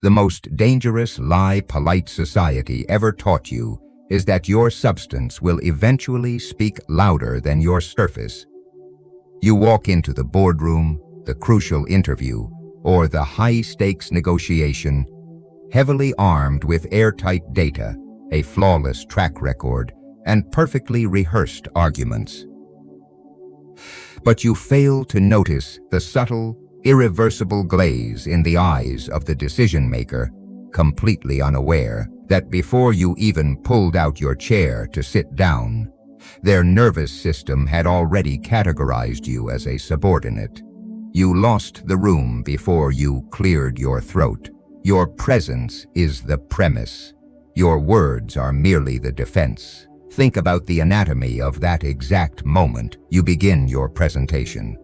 The most dangerous lie polite society ever taught you is that your substance will eventually speak louder than your surface. You walk into the boardroom, the crucial interview, or the high-stakes negotiation, heavily armed with airtight data, a flawless track record, and perfectly rehearsed arguments. But you fail to notice the subtle, irreversible glaze in the eyes of the decision-maker, completely unaware that before you even pulled out your chair to sit down, their nervous system had already categorized you as a subordinate. You lost the room before you cleared your throat. Your presence is the premise. Your words are merely the defense. Think about the anatomy of that exact moment you begin your presentation.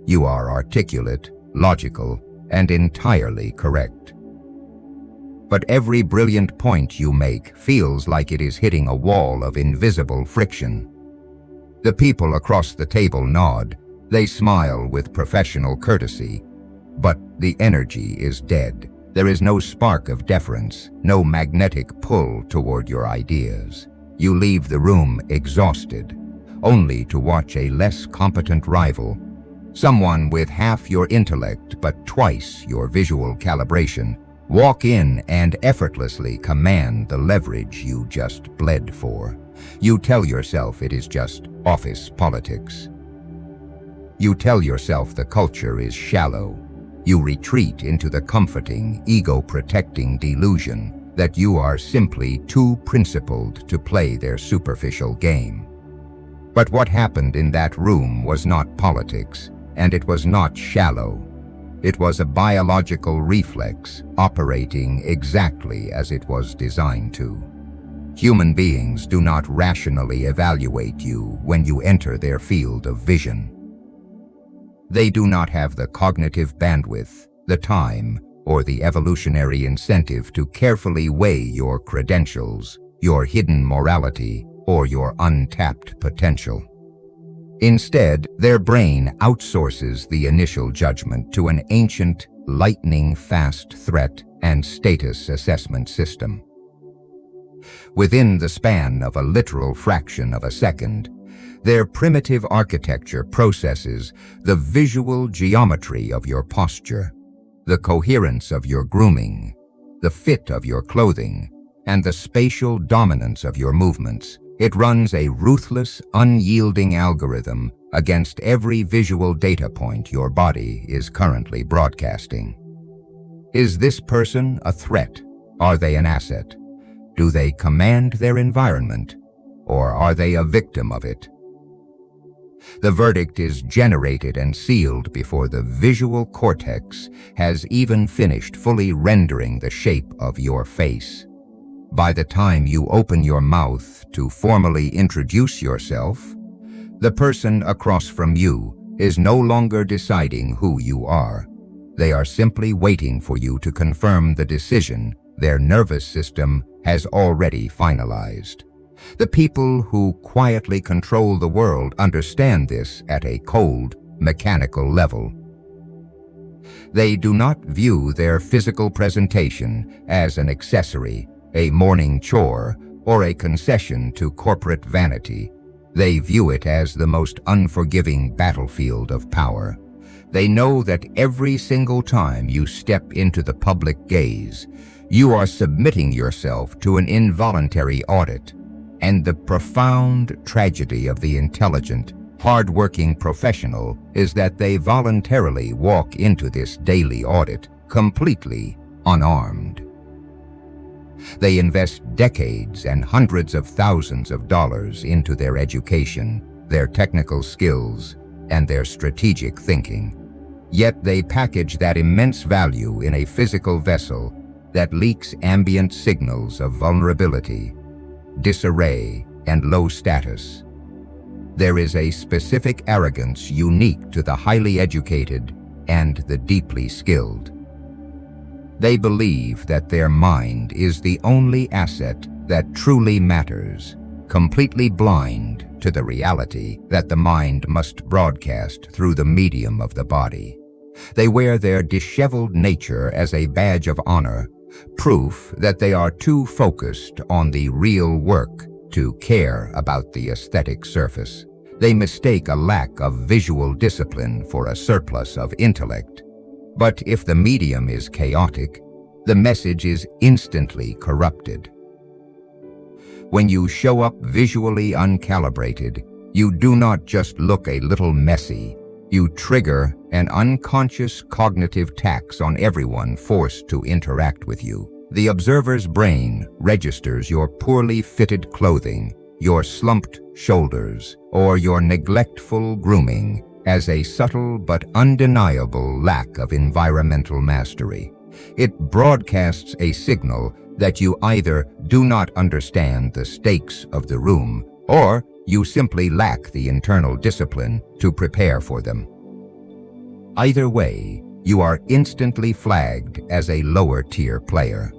You are articulate, logical, and entirely correct. But every brilliant point you make feels like it is hitting a wall of invisible friction. The people across the table nod. They smile with professional courtesy, but the energy is dead. There is no spark of deference, no magnetic pull toward your ideas. You leave the room exhausted, only to watch a less competent rival, someone with half your intellect but twice your visual calibration, walk in and effortlessly command the leverage you just bled for. You tell yourself it is just office politics. You tell yourself the culture is shallow. You retreat into the comforting, ego-protecting delusion that you are simply too principled to play their superficial game. But what happened in that room was not politics, and it was not shallow. It was a biological reflex operating exactly as it was designed to. Human beings do not rationally evaluate you when you enter their field of vision. They do not have the cognitive bandwidth, the time, or the evolutionary incentive to carefully weigh your credentials, your hidden morality, or your untapped potential. Instead, their brain outsources the initial judgment to an ancient, lightning-fast threat and status assessment system. Within the span of a literal fraction of a second, their primitive architecture processes the visual geometry of your posture, the coherence of your grooming, the fit of your clothing, and the spatial dominance of your movements. It runs a ruthless, unyielding algorithm against every visual data point your body is currently broadcasting. Is this person a threat? Are they an asset? Do they command their environment, or are they a victim of it? The verdict is generated and sealed before the visual cortex has even finished fully rendering the shape of your face. By the time you open your mouth to formally introduce yourself, the person across from you is no longer deciding who you are. They are simply waiting for you to confirm the decision their nervous system has already finalized. The people who quietly control the world understand this at a cold, mechanical level. They do not view their physical presentation as an accessory, a morning chore, or a concession to corporate vanity. They view it as the most unforgiving battlefield of power. They know that every single time you step into the public gaze, you are submitting yourself to an involuntary audit. And the profound tragedy of the intelligent, hard-working professional is that they voluntarily walk into this daily audit completely unarmed. They invest decades and hundreds of thousands of dollars into their education, their technical skills, and their strategic thinking. Yet they package that immense value in a physical vessel that leaks ambient signals of vulnerability, disarray, and low status. There is a specific arrogance unique to the highly educated and the deeply skilled. They believe that their mind is the only asset that truly matters, completely blind to the reality that the mind must broadcast through the medium of the body. They wear their disheveled nature as a badge of honor, proof that they are too focused on the real work to care about the aesthetic surface. They mistake a lack of visual discipline for a surplus of intellect. But if the medium is chaotic, the message is instantly corrupted. When you show up visually uncalibrated, you do not just look a little messy, you trigger an unconscious cognitive tax on everyone forced to interact with you. The observer's brain registers your poorly fitted clothing, your slumped shoulders, or your neglectful grooming as a subtle but undeniable lack of environmental mastery. It broadcasts a signal that you either do not understand the stakes of the room, or you simply lack the internal discipline to prepare for them. Either way, you are instantly flagged as a lower-tier player.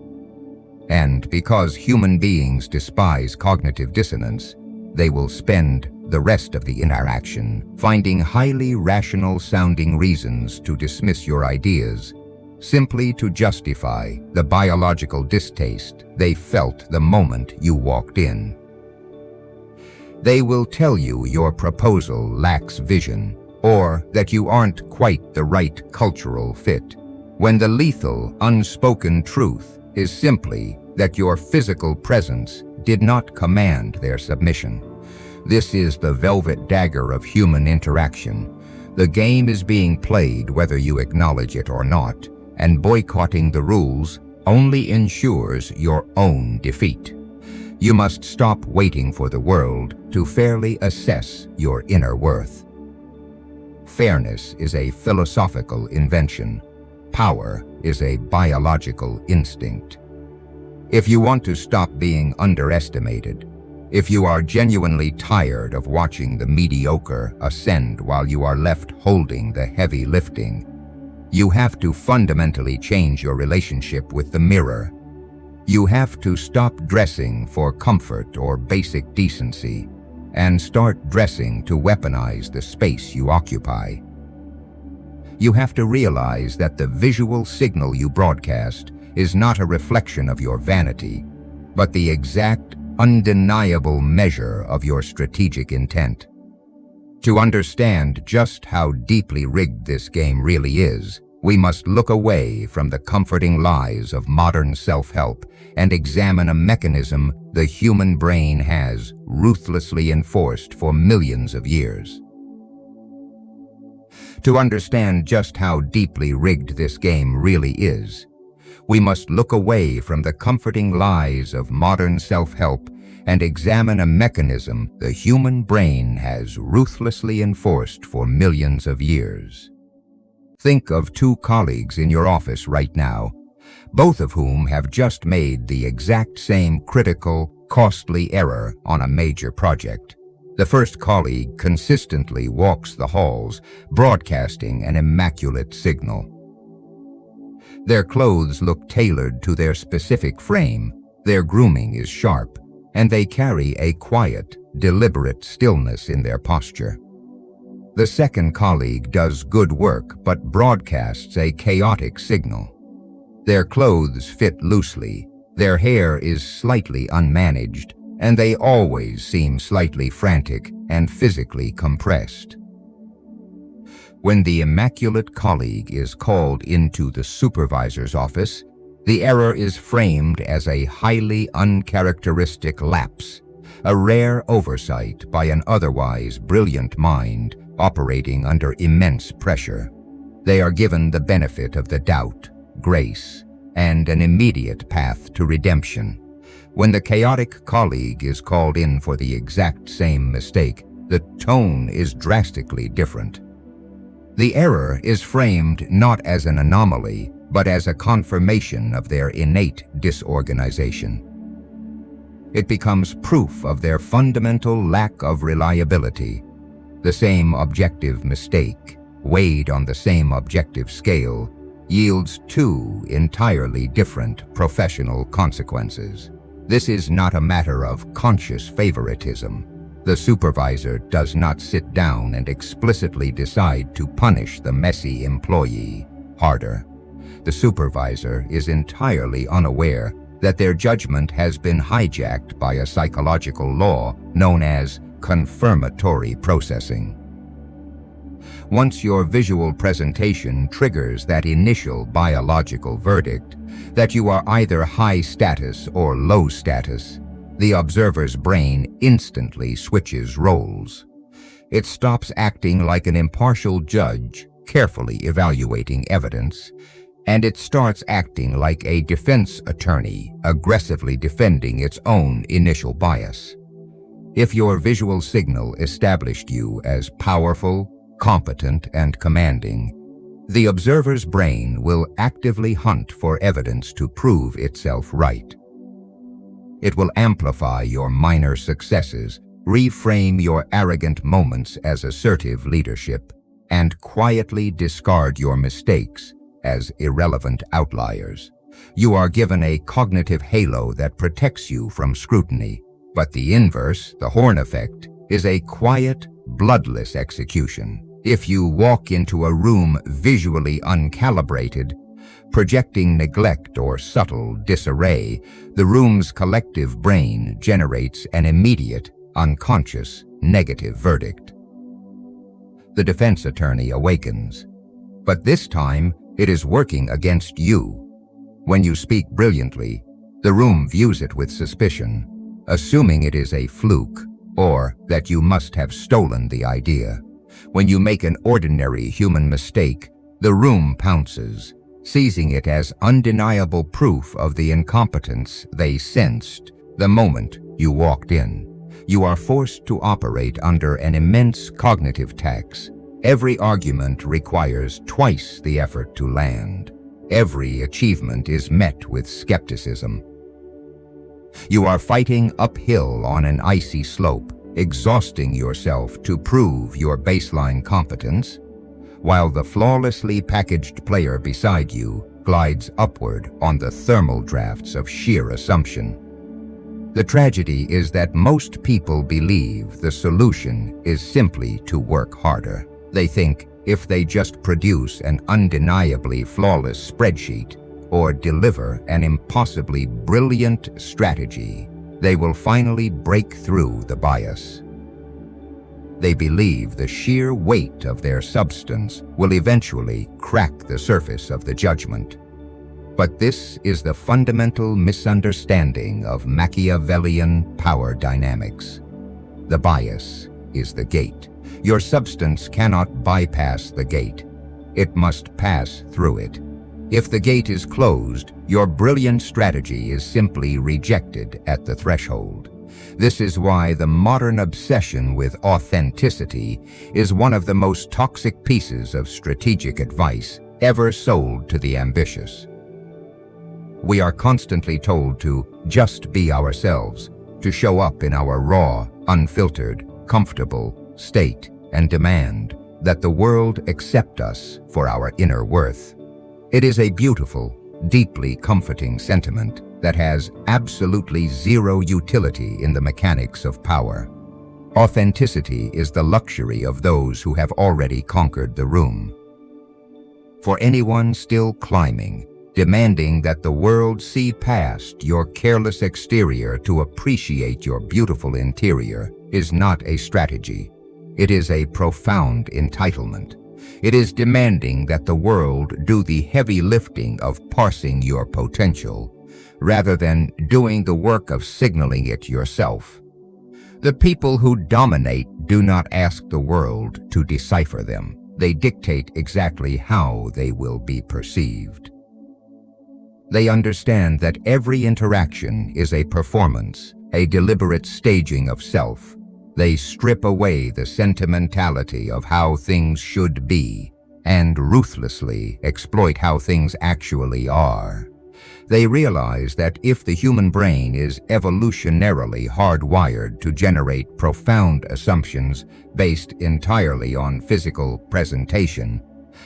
And because human beings despise cognitive dissonance, they will spend the rest of the interaction finding highly rational-sounding reasons to dismiss your ideas, simply to justify the biological distaste they felt the moment you walked in. They will tell you your proposal lacks vision, or that you aren't quite the right cultural fit, when the lethal, unspoken truth is simply that your physical presence did not command their submission. This is the velvet dagger of human interaction. The game is being played whether you acknowledge it or not, and boycotting the rules only ensures your own defeat. You must stop waiting for the world to fairly assess your inner worth. Fairness is a philosophical invention. Power is a biological instinct. If you want to stop being underestimated, if you are genuinely tired of watching the mediocre ascend while you are left holding the heavy lifting, you have to fundamentally change your relationship with the mirror. You have to stop dressing for comfort or basic decency and start dressing to weaponize the space you occupy. You have to realize that the visual signal you broadcast is not a reflection of your vanity, but the exact, undeniable measure of your strategic intent. To understand just how deeply rigged this game really is, we must look away from the comforting lies of modern self-help and examine a mechanism the human brain has ruthlessly enforced for millions of years. To understand just how deeply rigged this game really is, we must look away from the comforting lies of modern self-help and examine a mechanism the human brain has ruthlessly enforced for millions of years. Think of two colleagues in your office right now, both of whom have just made the exact same critical, costly error on a major project. The first colleague consistently walks the halls, broadcasting an immaculate signal. Their clothes look tailored to their specific frame, their grooming is sharp, and they carry a quiet, deliberate stillness in their posture. The second colleague does good work but broadcasts a chaotic signal. Their clothes fit loosely, their hair is slightly unmanaged, and they always seem slightly frantic and physically compressed. When the immaculate colleague is called into the supervisor's office, the error is framed as a highly uncharacteristic lapse, a rare oversight by an otherwise brilliant mind operating under immense pressure. They are given the benefit of the doubt, grace, and an immediate path to redemption. When the chaotic colleague is called in for the exact same mistake, the tone is drastically different. The error is framed not as an anomaly, but as a confirmation of their innate disorganization. It becomes proof of their fundamental lack of reliability. The same objective mistake, weighed on the same objective scale, yields two entirely different professional consequences. This is not a matter of conscious favoritism. The supervisor does not sit down and explicitly decide to punish the messy employee harder. The supervisor is entirely unaware that their judgment has been hijacked by a psychological law known as confirmatory processing. Once your visual presentation triggers that initial biological verdict that you are either high status or low status, the observer's brain instantly switches roles. It stops acting like an impartial judge, carefully evaluating evidence, and it starts acting like a defense attorney, aggressively defending its own initial bias. If your visual signal established you as powerful, competent, and commanding, the observer's brain will actively hunt for evidence to prove itself right. It will amplify your minor successes, reframe your arrogant moments as assertive leadership, and quietly discard your mistakes as irrelevant outliers. You are given a cognitive halo that protects you from scrutiny, but the inverse, the horn effect, is a quiet, bloodless execution. If you walk into a room visually uncalibrated, projecting neglect or subtle disarray, the room's collective brain generates an immediate, unconscious, negative verdict. The defense attorney awakens, but this time it is working against you. When you speak brilliantly, the room views it with suspicion, assuming it is a fluke or that you must have stolen the idea. When you make an ordinary human mistake, the room pounces, seizing it as undeniable proof of the incompetence they sensed the moment you walked in. You are forced to operate under an immense cognitive tax. Every argument requires twice the effort to land. Every achievement is met with skepticism. You are fighting uphill on an icy slope, exhausting yourself to prove your baseline competence, while the flawlessly packaged player beside you glides upward on the thermal drafts of sheer assumption. The tragedy is that most people believe the solution is simply to work harder. They think if they just produce an undeniably flawless spreadsheet or deliver an impossibly brilliant strategy, they will finally break through the bias. They believe the sheer weight of their substance will eventually crack the surface of the judgment. But this is the fundamental misunderstanding of Machiavellian power dynamics. The bias is the gate. Your substance cannot bypass the gate. It must pass through it. If the gate is closed, your brilliant strategy is simply rejected at the threshold. This is why the modern obsession with authenticity is one of the most toxic pieces of strategic advice ever sold to the ambitious. We are constantly told to just be ourselves, to show up in our raw, unfiltered, comfortable state, and demand that the world accept us for our inner worth. It is a beautiful, deeply comforting sentiment that has absolutely zero utility in the mechanics of power. Authenticity is the luxury of those who have already conquered the room. For anyone still climbing, demanding that the world see past your careless exterior to appreciate your beautiful interior is not a strategy. It is a profound entitlement. It is demanding that the world do the heavy lifting of parsing your potential, rather than doing the work of signaling it yourself. The people who dominate do not ask the world to decipher them. They dictate exactly how they will be perceived. They understand that every interaction is a performance, a deliberate staging of self. They strip away the sentimentality of how things should be and ruthlessly exploit how things actually are. They realize that if the human brain is evolutionarily hardwired to generate profound assumptions based entirely on physical presentation,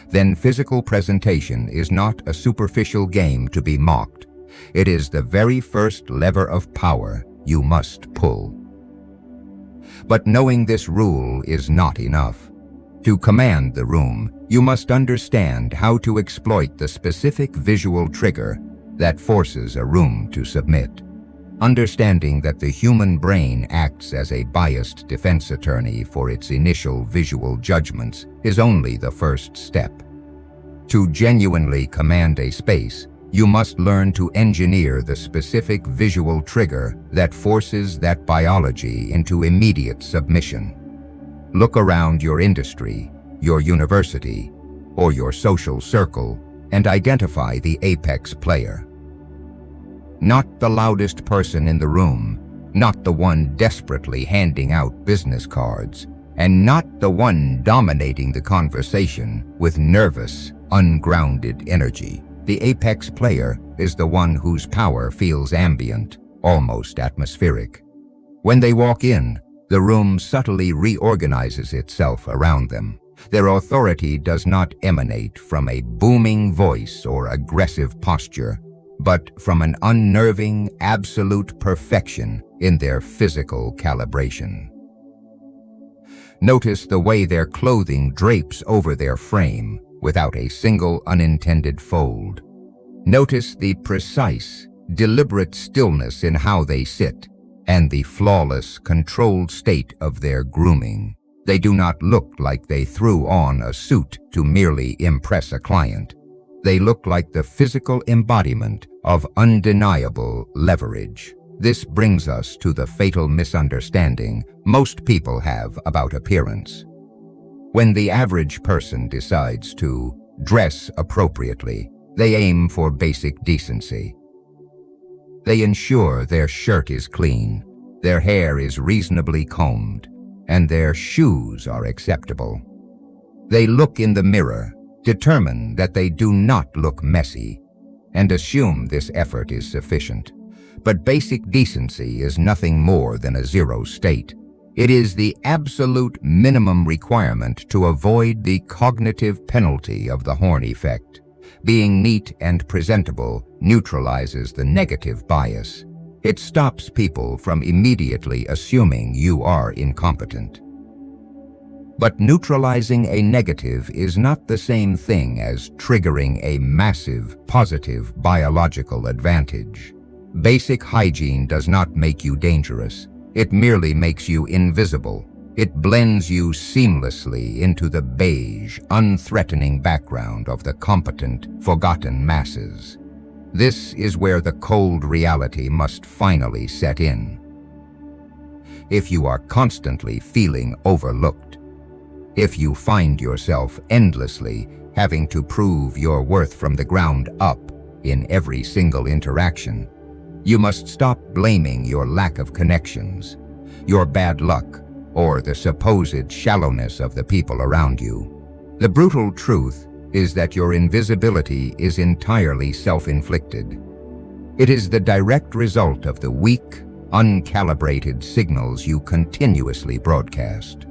then physical presentation is not a superficial game to be mocked. It is the very first lever of power you must pull. But knowing this rule is not enough. To command the room, you must understand how to exploit the specific visual trigger that forces a room to submit. Understanding that the human brain acts as a biased defense attorney for its initial visual judgments is only the first step. To genuinely command a space, you must learn to engineer the specific visual trigger that forces that biology into immediate submission. Look around your industry, your university, or your social circle and identify the apex player. Not the loudest person in the room, not the one desperately handing out business cards, and not the one dominating the conversation with nervous, ungrounded energy. The apex player is the one whose power feels ambient, almost atmospheric. When they walk in, the room subtly reorganizes itself around them. Their authority does not emanate from a booming voice or aggressive posture, but from an unnerving, absolute perfection in their physical calibration. Notice the way their clothing drapes over their frame without a single unintended fold. Notice the precise, deliberate stillness in how they sit, and the flawless, controlled state of their grooming. They do not look like they threw on a suit to merely impress a client. They look like the physical embodiment of undeniable leverage. This brings us to the fatal misunderstanding most people have about appearance. When the average person decides to dress appropriately, they aim for basic decency. They ensure their shirt is clean, their hair is reasonably combed, and their shoes are acceptable. They look in the mirror, determine that they do not look messy, and assume this effort is sufficient. But basic decency is nothing more than a zero state. It is the absolute minimum requirement to avoid the cognitive penalty of the horn effect. Being neat and presentable neutralizes the negative bias. It stops people from immediately assuming you are incompetent. But neutralizing a negative is not the same thing as triggering a massive, positive biological advantage. Basic hygiene does not make you dangerous. It merely makes you invisible. It blends you seamlessly into the beige, unthreatening background of the competent, forgotten masses. This is where the cold reality must finally set in. If you are constantly feeling overlooked, if you find yourself endlessly having to prove your worth from the ground up in every single interaction, you must stop blaming your lack of connections, your bad luck, or the supposed shallowness of the people around you. The brutal truth is that your invisibility is entirely self-inflicted. It is the direct result of the weak, uncalibrated signals you continuously broadcast.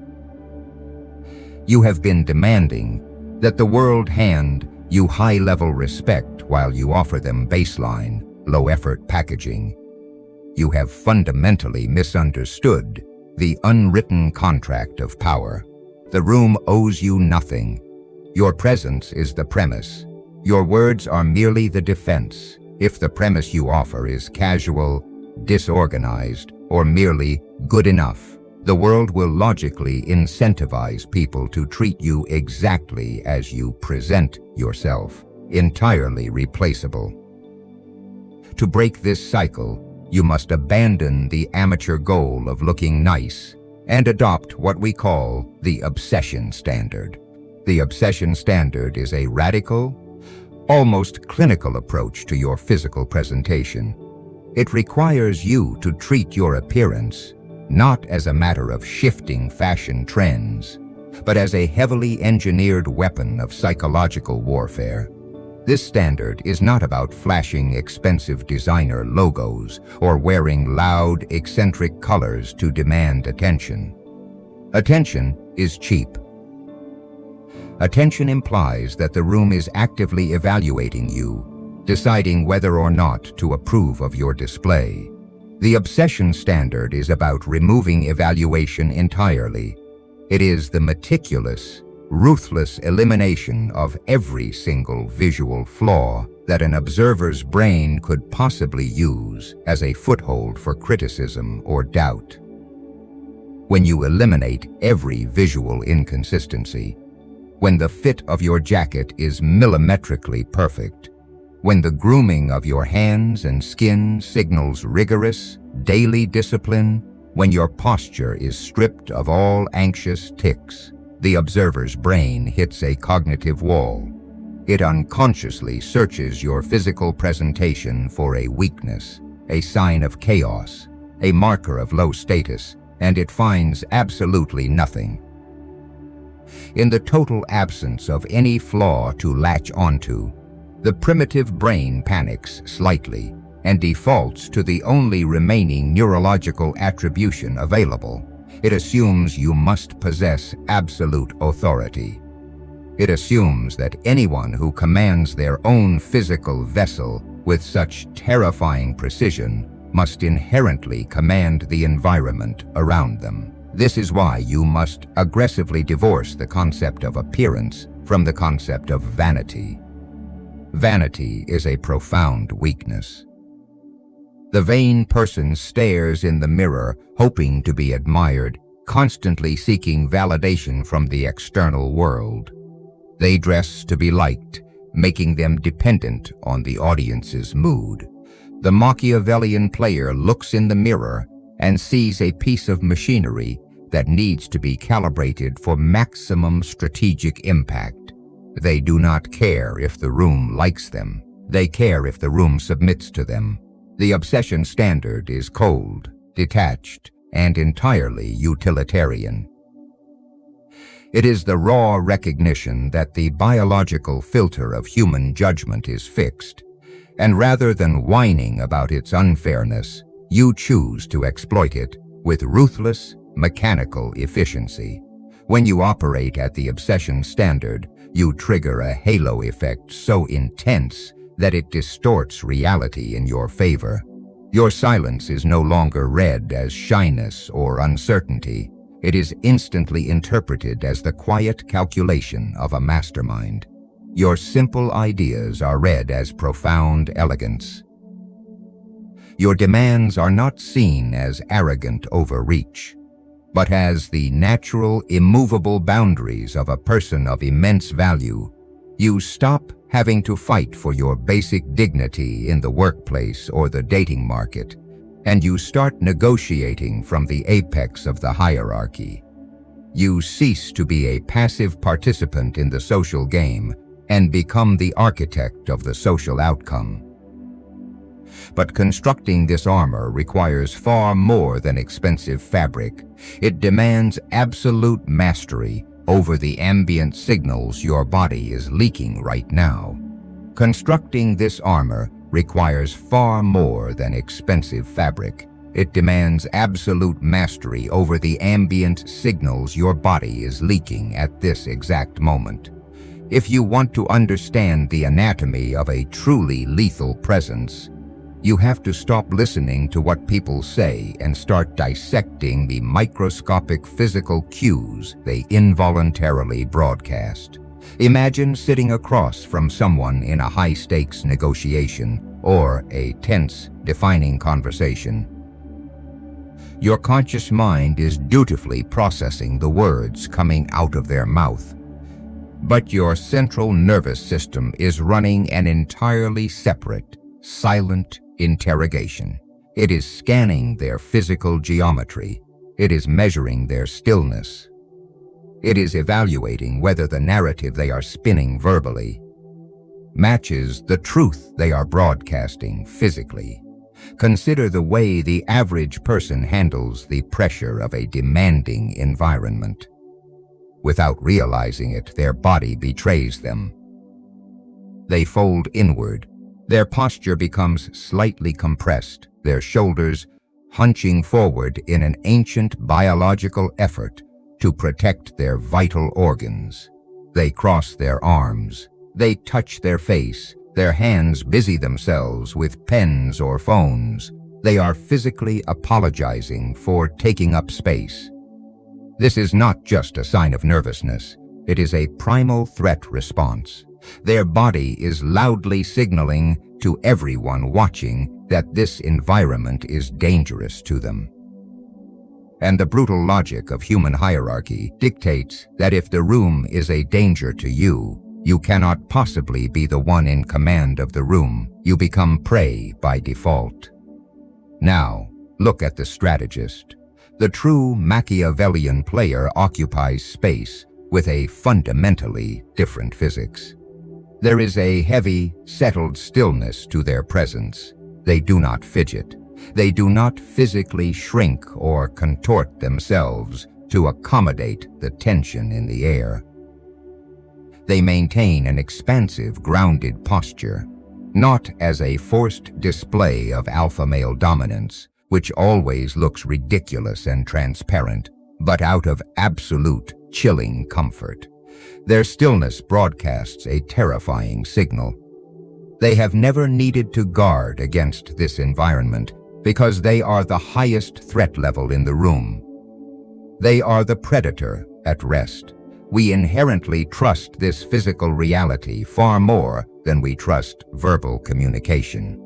You have been demanding that the world hand you high-level respect while you offer them baseline, low-effort packaging. You have fundamentally misunderstood the unwritten contract of power. The room owes you nothing. Your presence is the premise. Your words are merely the defense. If the premise you offer is casual, disorganized, or merely good enough, the world will logically incentivize people to treat you exactly as you present yourself, entirely replaceable. To break this cycle, you must abandon the amateur goal of looking nice and adopt what we call the obsession standard. The obsession standard is a radical, almost clinical approach to your physical presentation. It requires you to treat your appearance not as a matter of shifting fashion trends, but as a heavily engineered weapon of psychological warfare. This standard is not about flashing expensive designer logos or wearing loud, eccentric colors to demand attention. Attention is cheap. Attention implies that the room is actively evaluating you, deciding whether or not to approve of your display. The obsession standard is about removing evaluation entirely. It is the meticulous, ruthless elimination of every single visual flaw that an observer's brain could possibly use as a foothold for criticism or doubt. When you eliminate every visual inconsistency, when the fit of your jacket is millimetrically perfect, when the grooming of your hands and skin signals rigorous, daily discipline, when your posture is stripped of all anxious tics, the observer's brain hits a cognitive wall. It unconsciously searches your physical presentation for a weakness, a sign of chaos, a marker of low status, and it finds absolutely nothing. In the total absence of any flaw to latch onto, the primitive brain panics slightly and defaults to the only remaining neurological attribution available. It assumes you must possess absolute authority. It assumes that anyone who commands their own physical vessel with such terrifying precision must inherently command the environment around them. This is why you must aggressively divorce the concept of appearance from the concept of vanity. Vanity is a profound weakness. The vain person stares in the mirror, hoping to be admired, constantly seeking validation from the external world. They dress to be liked, making them dependent on the audience's mood. The Machiavellian player looks in the mirror and sees a piece of machinery that needs to be calibrated for maximum strategic impact. They do not care if the room likes them. They care if the room submits to them. The obsession standard is cold, detached, and entirely utilitarian. It is the raw recognition that the biological filter of human judgment is fixed, and rather than whining about its unfairness, you choose to exploit it with ruthless, mechanical efficiency. When you operate at the obsession standard, you trigger a halo effect so intense that it distorts reality in your favor. Your silence is no longer read as shyness or uncertainty. It is instantly interpreted as the quiet calculation of a mastermind. Your simple ideas are read as profound elegance. Your demands are not seen as arrogant overreach, but as the natural, immovable boundaries of a person of immense value. You stop having to fight for your basic dignity in the workplace or the dating market, and you start negotiating from the apex of the hierarchy. You cease to be a passive participant in the social game and become the architect of the social outcome. But constructing this armor requires far more than expensive fabric. It demands absolute mastery over the ambient signals your body is leaking right now. Constructing this armor requires far more than expensive fabric. It demands absolute mastery over the ambient signals your body is leaking at this exact moment. If you want to understand the anatomy of a truly lethal presence, you have to stop listening to what people say and start dissecting the microscopic physical cues they involuntarily broadcast. Imagine sitting across from someone in a high-stakes negotiation or a tense, defining conversation. Your conscious mind is dutifully processing the words coming out of their mouth, but your central nervous system is running an entirely separate, silent interrogation. It is scanning their physical geometry. It is measuring their stillness. It is evaluating whether the narrative they are spinning verbally matches the truth they are broadcasting physically. Consider the way the average person handles the pressure of a demanding environment. Without realizing it, their body betrays them. They fold inward. Their posture becomes slightly compressed, their shoulders hunching forward in an ancient biological effort to protect their vital organs. They cross their arms. They touch their face. Their hands busy themselves with pens or phones. They are physically apologizing for taking up space. This is not just a sign of nervousness. It is a primal threat response. Their body is loudly signaling to everyone watching that this environment is dangerous to them. And the brutal logic of human hierarchy dictates that if the room is a danger to you, you cannot possibly be the one in command of the room. You become prey by default. Now, look at the strategist. The true Machiavellian player occupies space with a fundamentally different physics. There is a heavy, settled stillness to their presence. They do not fidget. They do not physically shrink or contort themselves to accommodate the tension in the air. They maintain an expansive, grounded posture, not as a forced display of alpha male dominance, which always looks ridiculous and transparent, but out of absolute, chilling comfort. Their stillness broadcasts a terrifying signal. They have never needed to guard against this environment because they are the highest threat level in the room. They are the predator at rest. We inherently trust this physical reality far more than we trust verbal communication.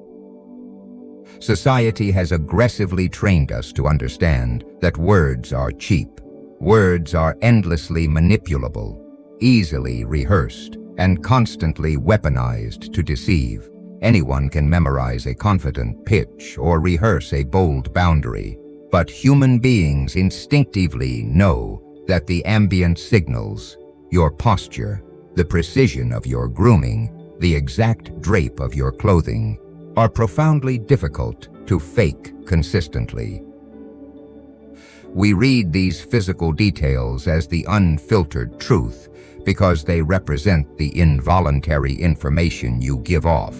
Society has aggressively trained us to understand that words are cheap. Words are endlessly manipulable, easily rehearsed, and constantly weaponized to deceive. Anyone can memorize a confident pitch or rehearse a bold boundary, but human beings instinctively know that the ambient signals, your posture, the precision of your grooming, the exact drape of your clothing, are profoundly difficult to fake consistently. We read these physical details as the unfiltered truth because they represent the involuntary information you give off,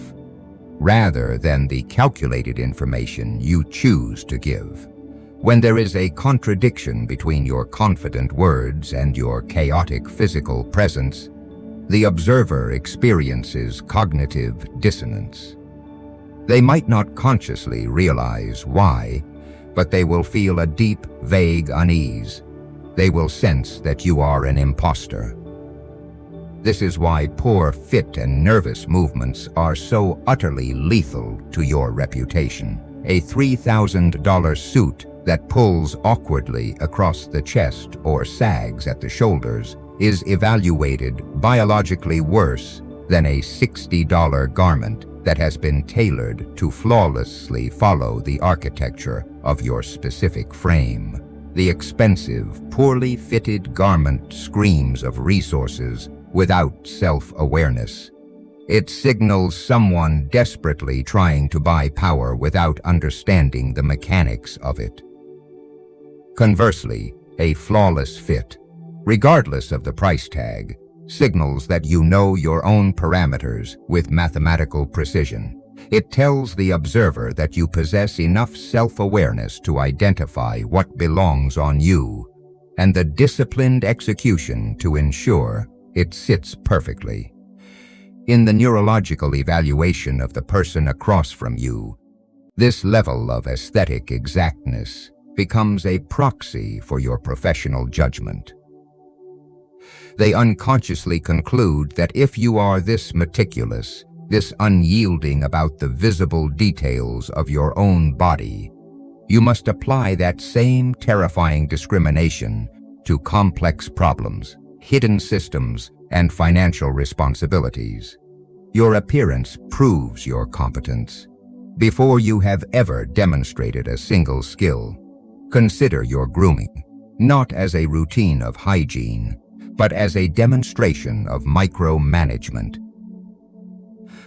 rather than the calculated information you choose to give. When there is a contradiction between your confident words and your chaotic physical presence, the observer experiences cognitive dissonance. They might not consciously realize why, but they will feel a deep, vague unease. They will sense that you are an imposter. This is why poor fit and nervous movements are so utterly lethal to your reputation. A $3,000 suit that pulls awkwardly across the chest or sags at the shoulders is evaluated biologically worse than a $60 garment that has been tailored to flawlessly follow the architecture of your specific frame. The expensive, poorly fitted garment screams of resources without self-awareness. It signals someone desperately trying to buy power without understanding the mechanics of it. Conversely, a flawless fit, regardless of the price tag, signals that you know your own parameters with mathematical precision. It tells the observer that you possess enough self-awareness to identify what belongs on you, and the disciplined execution to ensure it sits perfectly. In the neurological evaluation of the person across from you, this level of aesthetic exactness becomes a proxy for your professional judgment. They unconsciously conclude that if you are this meticulous, this unyielding about the visible details of your own body, you must apply that same terrifying discrimination to complex problems, hidden systems, and financial responsibilities. Your appearance proves your competence. Before you have ever demonstrated a single skill, consider your grooming, not as a routine of hygiene, but as a demonstration of micromanagement.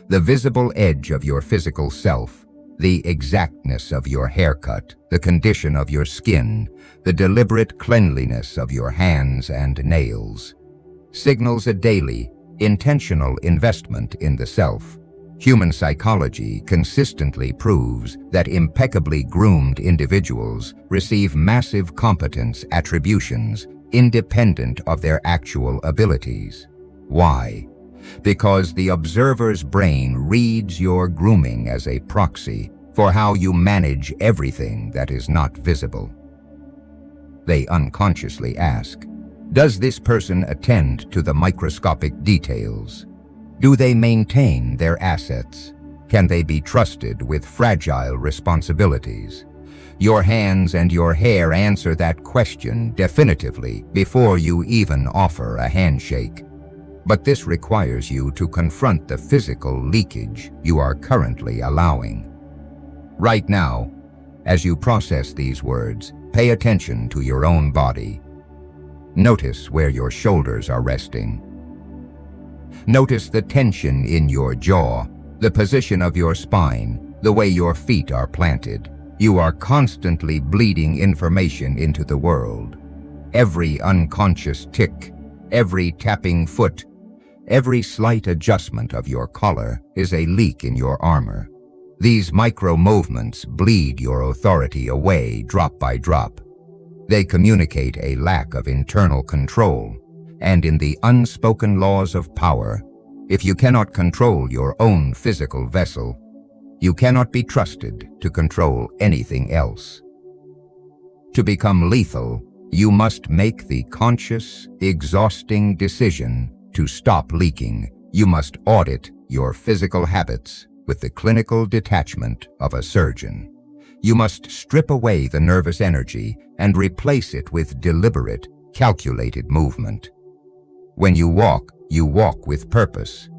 The visible edge of your physical self, the exactness of your haircut, the condition of your skin, the deliberate cleanliness of your hands and nails, signals a daily, intentional investment in the self. Human psychology consistently proves that impeccably groomed individuals receive massive competence attributions independent of their actual abilities. Why? Because the observer's brain reads your grooming as a proxy for how you manage everything that is not visible. They unconsciously ask, does this person attend to the microscopic details? Do they maintain their assets? Can they be trusted with fragile responsibilities? Your hands and your hair answer that question definitively before you even offer a handshake. But this requires you to confront the physical leakage you are currently allowing. Right now, as you process these words, pay attention to your own body. Notice where your shoulders are resting. Notice the tension in your jaw, the position of your spine, the way your feet are planted. You are constantly bleeding information into the world. Every unconscious tick, every tapping foot, every slight adjustment of your collar is a leak in your armor. These micro-movements bleed your authority away drop by drop. They communicate a lack of internal control, and in the unspoken laws of power, if you cannot control your own physical vessel, you cannot be trusted to control anything else. To become lethal, you must make the conscious, exhausting decision to stop leaking. You must audit your physical habits with the clinical detachment of a surgeon. You must strip away the nervous energy and replace it with deliberate, calculated movement. When you walk with purpose.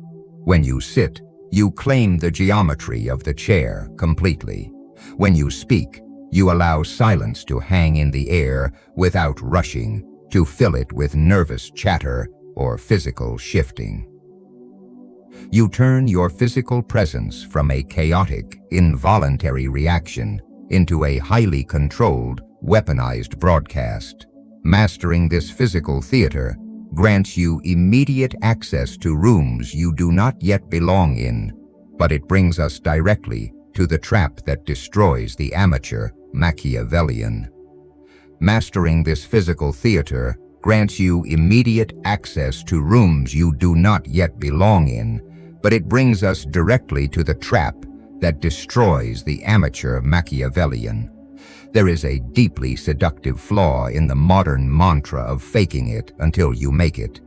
When you sit, you claim the geometry of the chair completely. When you speak, you allow silence to hang in the air without rushing to fill it with nervous chatter or physical shifting. You turn your physical presence from a chaotic, involuntary reaction into a highly controlled, weaponized broadcast. Mastering this physical theater grants you immediate access to rooms you do not yet belong in, but it brings us directly to the trap that destroys the amateur Machiavellian. Mastering this physical theater grants you immediate access to rooms you do not yet belong in, but it brings us directly to the trap that destroys the amateur Machiavellian. There is a deeply seductive flaw in the modern mantra of faking it until you make it.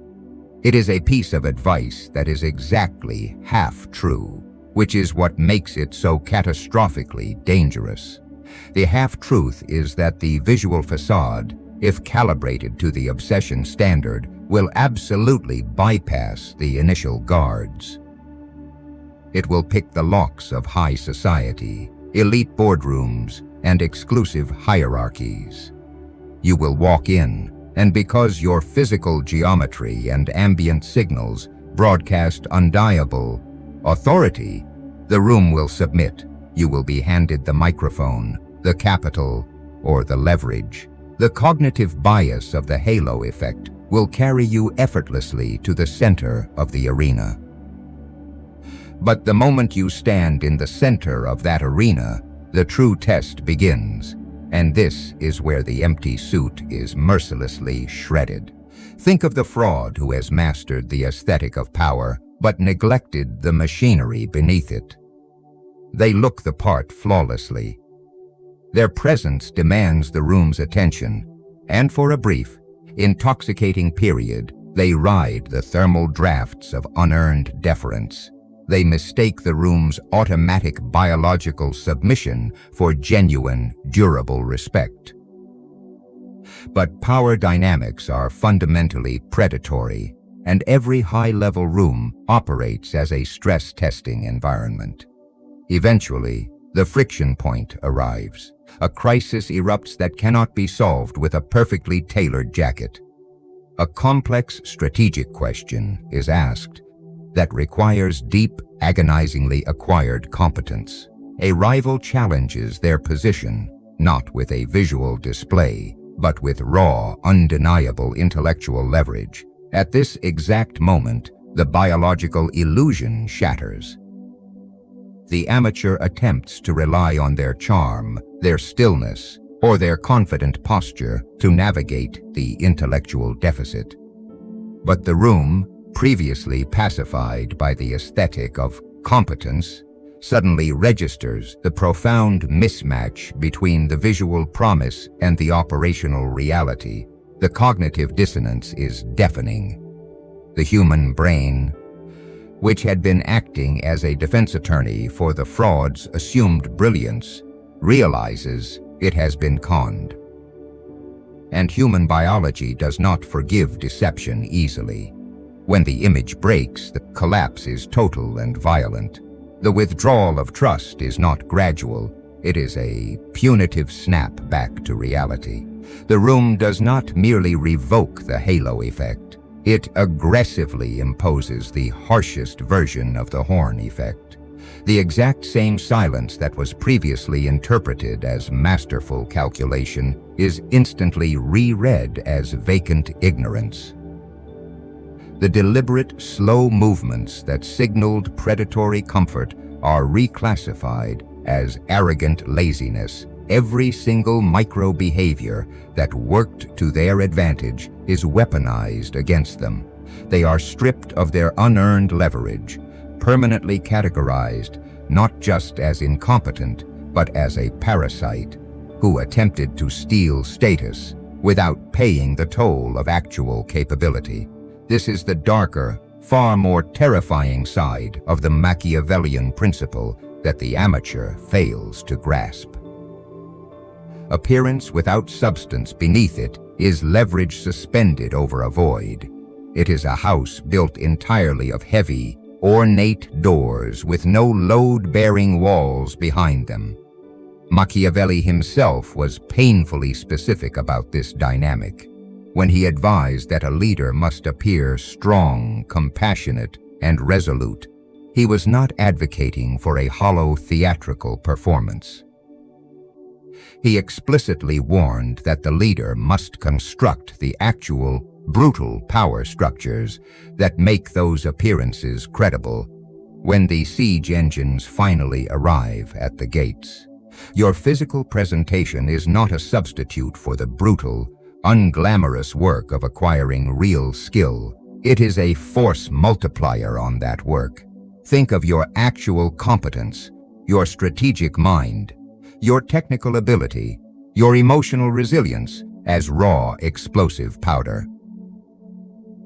It is a piece of advice that is exactly half true, which is what makes it so catastrophically dangerous. The half-truth is that the visual facade, if calibrated to the obsession standard, will absolutely bypass the initial guards. It will pick the locks of high society, elite boardrooms, and exclusive hierarchies. You will walk in, and because your physical geometry and ambient signals broadcast undeniable authority, the room will submit. You will be handed the microphone, the capital, or the leverage. The cognitive bias of the halo effect will carry you effortlessly to the center of the arena. But the moment you stand in the center of that arena, the true test begins, and this is where the empty suit is mercilessly shredded. Think of the fraud who has mastered the aesthetic of power, but neglected the machinery beneath it. They look the part flawlessly. Their presence demands the room's attention, and for a brief, intoxicating period, they ride the thermal drafts of unearned deference. They mistake the room's automatic biological submission for genuine, durable respect. But power dynamics are fundamentally predatory, and every high-level room operates as a stress-testing environment. Eventually, the friction point arrives. A crisis erupts that cannot be solved with a perfectly tailored jacket. A complex strategic question is asked that requires deep, agonizingly acquired competence. A rival challenges their position, not with a visual display, but with raw, undeniable intellectual leverage. At this exact moment, the biological illusion shatters. The amateur attempts to rely on their charm, their stillness, or their confident posture to navigate the intellectual deficit. But the room, previously pacified by the aesthetic of competence, suddenly registers the profound mismatch between the visual promise and the operational reality. The cognitive dissonance is deafening. The human brain, which had been acting as a defense attorney for the fraud's assumed brilliance, realizes it has been conned. And human biology does not forgive deception easily. When the image breaks, the collapse is total and violent. The withdrawal of trust is not gradual, it is a punitive snap back to reality. The room does not merely revoke the halo effect, it aggressively imposes the harshest version of the horn effect. The exact same silence that was previously interpreted as masterful calculation is instantly reread as vacant ignorance. The deliberate, slow movements that signaled predatory comfort are reclassified as arrogant laziness. Every single micro-behavior that worked to their advantage is weaponized against them. They are stripped of their unearned leverage, permanently categorized not just as incompetent, but as a parasite who attempted to steal status without paying the toll of actual capability. This is the darker, far more terrifying side of the Machiavellian principle that the amateur fails to grasp. Appearance without substance beneath it is leverage suspended over a void. It is a house built entirely of heavy, ornate doors with no load-bearing walls behind them. Machiavelli himself was painfully specific about this dynamic when he advised that a leader must appear strong, compassionate, and resolute. He was not advocating for a hollow theatrical performance. He explicitly warned that the leader must construct the actual, brutal power structures that make those appearances credible when the siege engines finally arrive at the gates. Your physical presentation is not a substitute for the brutal, unglamorous work of acquiring real skill. It is a force multiplier on that work. Think of your actual competence, your strategic mind, your technical ability, your emotional resilience as raw explosive powder.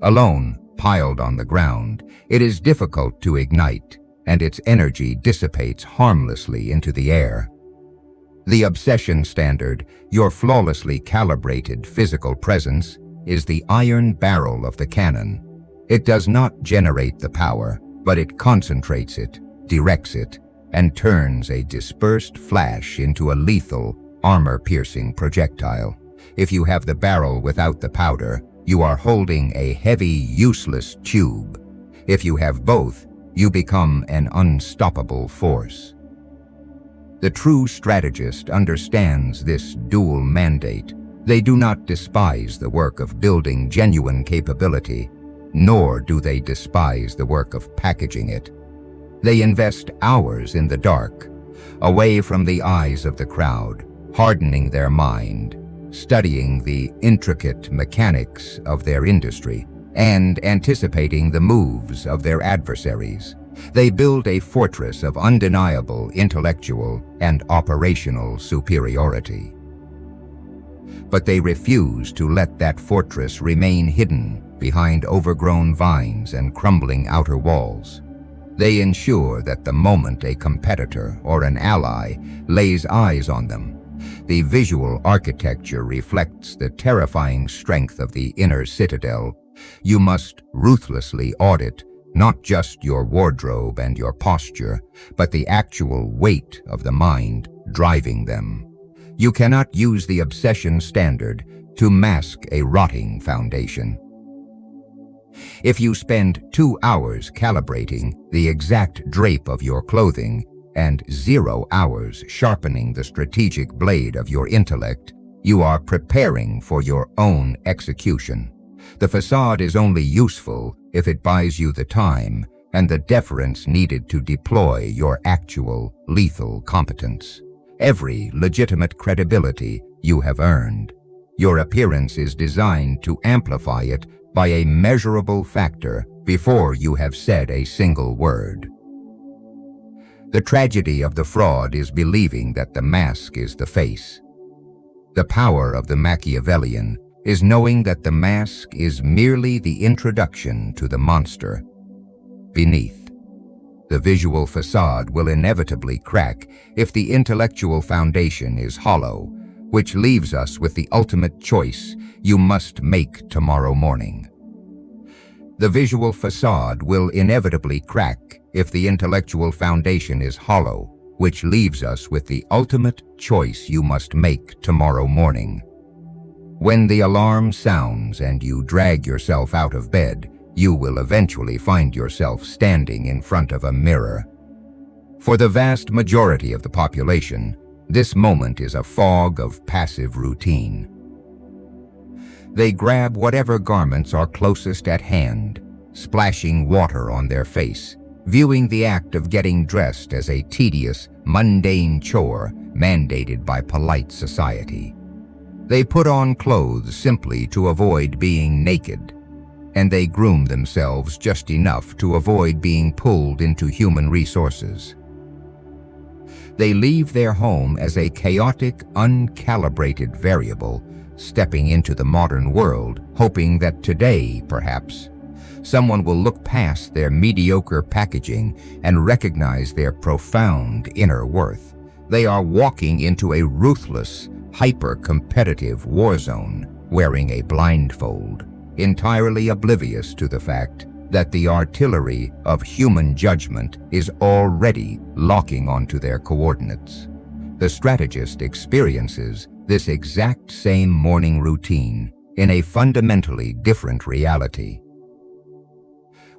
Alone, piled on the ground, it is difficult to ignite, and its energy dissipates harmlessly into the air. The obsession standard, your flawlessly calibrated physical presence, is the iron barrel of the cannon. It does not generate the power, but it concentrates it, directs it, and turns a dispersed flash into a lethal, armor-piercing projectile. If you have the barrel without the powder, you are holding a heavy, useless tube. If you have both, you become an unstoppable force. The true strategist understands this dual mandate. They do not despise the work of building genuine capability, nor do they despise the work of packaging it. They invest hours in the dark, away from the eyes of the crowd, hardening their mind, studying the intricate mechanics of their industry, and anticipating the moves of their adversaries. They build a fortress of undeniable intellectual and operational superiority. But they refuse to let that fortress remain hidden behind overgrown vines and crumbling outer walls. They ensure that the moment a competitor or an ally lays eyes on them, the visual architecture reflects the terrifying strength of the inner citadel. You must ruthlessly audit not just your wardrobe and your posture, but the actual weight of the mind driving them. You cannot use the obsession standard to mask a rotting foundation. If you spend 2 hours calibrating the exact drape of your clothing and 0 hours sharpening the strategic blade of your intellect, you are preparing for your own execution. The facade is only useful if it buys you the time and the deference needed to deploy your actual lethal competence. Every legitimate credibility you have earned. Your appearance is designed to amplify it by a measurable factor before you have said a single word. The tragedy of the fraud is believing that the mask is the face. The power of the Machiavellian is knowing that the mask is merely the introduction to the monster beneath. The visual facade will inevitably crack if the intellectual foundation is hollow, which leaves us with the ultimate choice you must make tomorrow morning. The visual facade will inevitably crack if the intellectual foundation is hollow, which leaves us with the ultimate choice you must make tomorrow morning. When the alarm sounds and you drag yourself out of bed, you will eventually find yourself standing in front of a mirror. For the vast majority of the population, this moment is a fog of passive routine. They grab whatever garments are closest at hand, splashing water on their face, viewing the act of getting dressed as a tedious, mundane chore mandated by polite society. They put on clothes simply to avoid being naked, and they groom themselves just enough to avoid being pulled into human resources. They leave their home as a chaotic, uncalibrated variable, stepping into the modern world, hoping that today, perhaps, someone will look past their mediocre packaging and recognize their profound inner worth. They are walking into a ruthless, hyper-competitive war zone, wearing a blindfold, entirely oblivious to the fact that the artillery of human judgment is already locking onto their coordinates. The strategist experiences this exact same morning routine in a fundamentally different reality.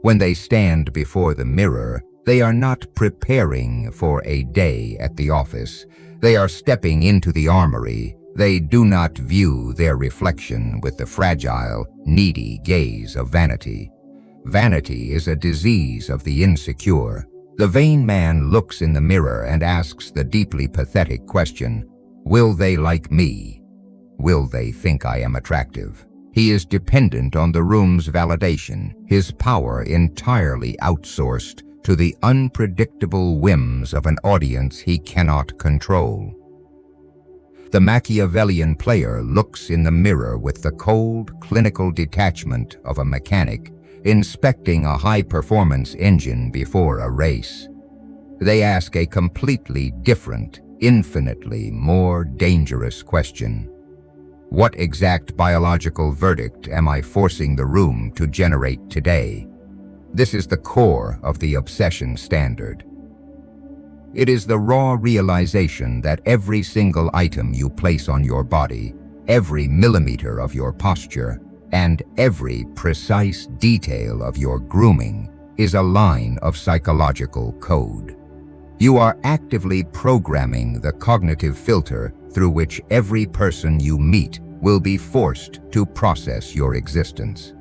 When they stand before the mirror, they are not preparing for a day at the office. They are stepping into the armory. They do not view their reflection with the fragile, needy gaze of vanity. Vanity is a disease of the insecure. The vain man looks in the mirror and asks the deeply pathetic question, will they like me? Will they think I am attractive? He is dependent on the room's validation, his power entirely outsourced to the unpredictable whims of an audience he cannot control. The Machiavellian player looks in the mirror with the cold, clinical detachment of a mechanic inspecting a high-performance engine before a race. They ask a completely different, infinitely more dangerous question. What exact biological verdict am I forcing the room to generate today? This is the core of the obsession standard. It is the raw realization that every single item you place on your body, every millimeter of your posture, and every precise detail of your grooming is a line of psychological code. You are actively programming the cognitive filter through which every person you meet will be forced to process your existence.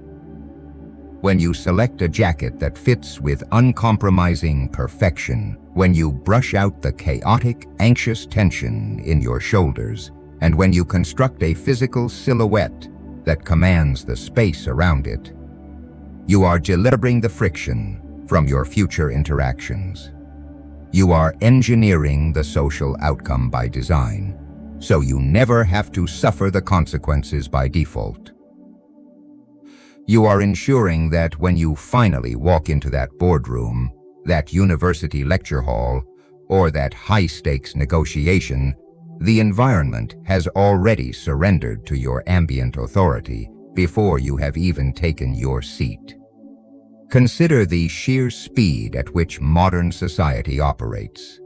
When you select a jacket that fits with uncompromising perfection, when you brush out the chaotic, anxious tension in your shoulders, and when you construct a physical silhouette that commands the space around it, you are delivering the friction from your future interactions. You are engineering the social outcome by design, so you never have to suffer the consequences by default. You are ensuring that when you finally walk into that boardroom, that university lecture hall, or that high-stakes negotiation, the environment has already surrendered to your ambient authority before you have even taken your seat. Consider the sheer speed at which modern society operates.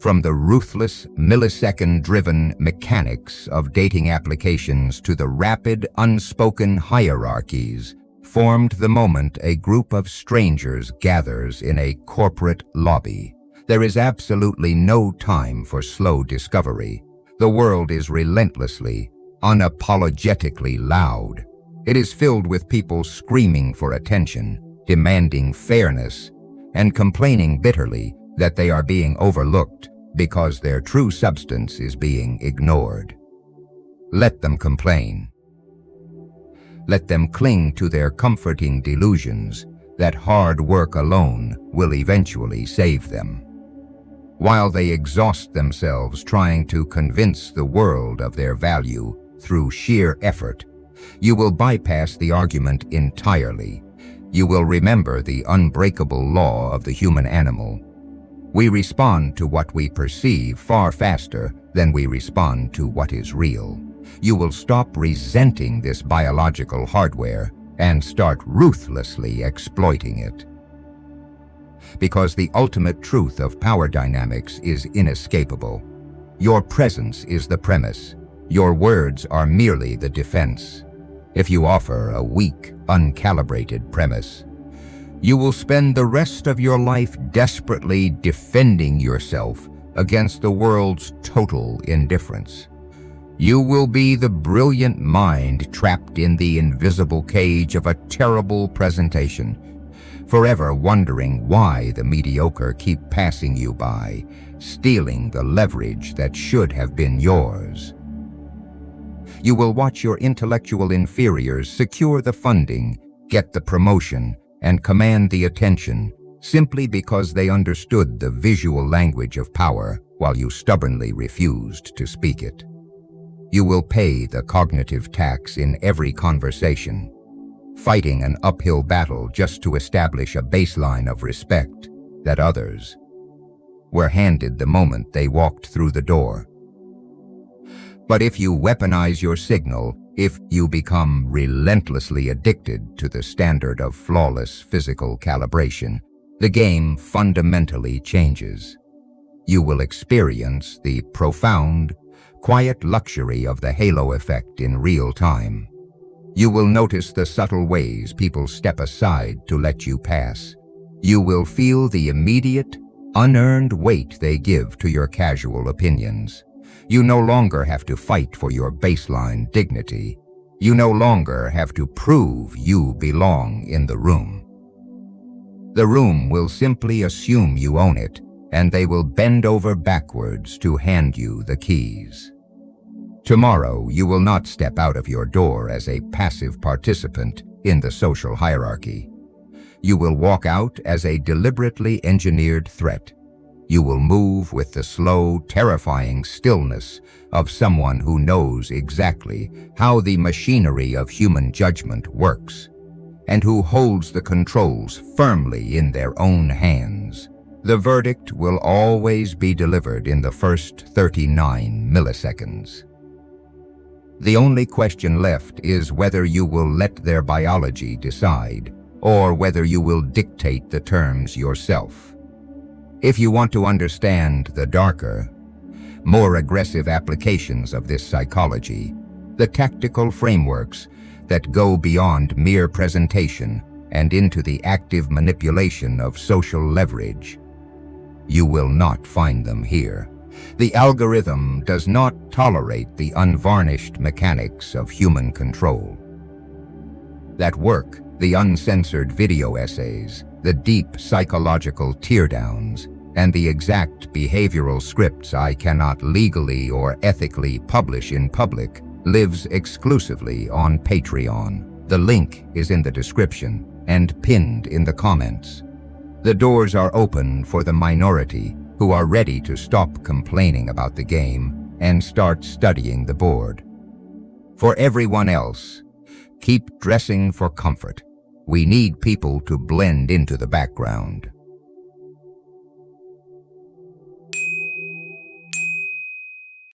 From the ruthless, millisecond-driven mechanics of dating applications to the rapid, unspoken hierarchies formed the moment a group of strangers gathers in a corporate lobby. There is absolutely no time for slow discovery. The world is relentlessly, unapologetically loud. It is filled with people screaming for attention, demanding fairness, and complaining bitterly that they are being overlooked because their true substance is being ignored. Let them complain. Let them cling to their comforting delusions that hard work alone will eventually save them. while they exhaust themselves trying to convince the world of their value through sheer effort, you will bypass the argument entirely. You will remember the unbreakable law of the human animal. We respond to what we perceive far faster than we respond to what is real. You will stop resenting this biological hardware and start ruthlessly exploiting it. Because the ultimate truth of power dynamics is inescapable. Your presence is the premise. Your words are merely the defense. If you offer a weak, uncalibrated premise, you will spend the rest of your life desperately defending yourself against the world's total indifference. You will be the brilliant mind trapped in the invisible cage of a terrible presentation, forever wondering why the mediocre keep passing you by, stealing the leverage that should have been yours. You will watch your intellectual inferiors secure the funding, get the promotion, and command the attention simply because they understood the visual language of power while you stubbornly refused to speak it. You will pay the cognitive tax in every conversation, fighting an uphill battle just to establish a baseline of respect that others were handed the moment they walked through the door. But if you weaponize your signal, if you become relentlessly addicted to the standard of flawless physical calibration, the game fundamentally changes. You will experience the profound, quiet luxury of the halo effect in real time. You will notice the subtle ways people step aside to let you pass. You will feel the immediate, unearned weight they give to your casual opinions. You no longer have to fight for your baseline dignity. You no longer have to prove you belong in the room. The room will simply assume you own it, and they will bend over backwards to hand you the keys. Tomorrow, you will not step out of your door as a passive participant in the social hierarchy. You will walk out as a deliberately engineered threat. You will move with the slow, terrifying stillness of someone who knows exactly how the machinery of human judgment works, and who holds the controls firmly in their own hands. The verdict will always be delivered in the first 39 milliseconds. The only question left is whether you will let their biology decide, or whether you will dictate the terms yourself. If you want to understand the darker, more aggressive applications of this psychology, the tactical frameworks that go beyond mere presentation and into the active manipulation of social leverage, you will not find them here. The algorithm does not tolerate the unvarnished mechanics of human control. That work, the uncensored video essays, the deep psychological teardowns, and the exact behavioral scripts I cannot legally or ethically publish in public, lives exclusively on Patreon. The link is in the description and pinned in the comments. The doors are open for the minority who are ready to stop complaining about the game and start studying the board. For everyone else, keep dressing for comfort. We need people to blend into the background.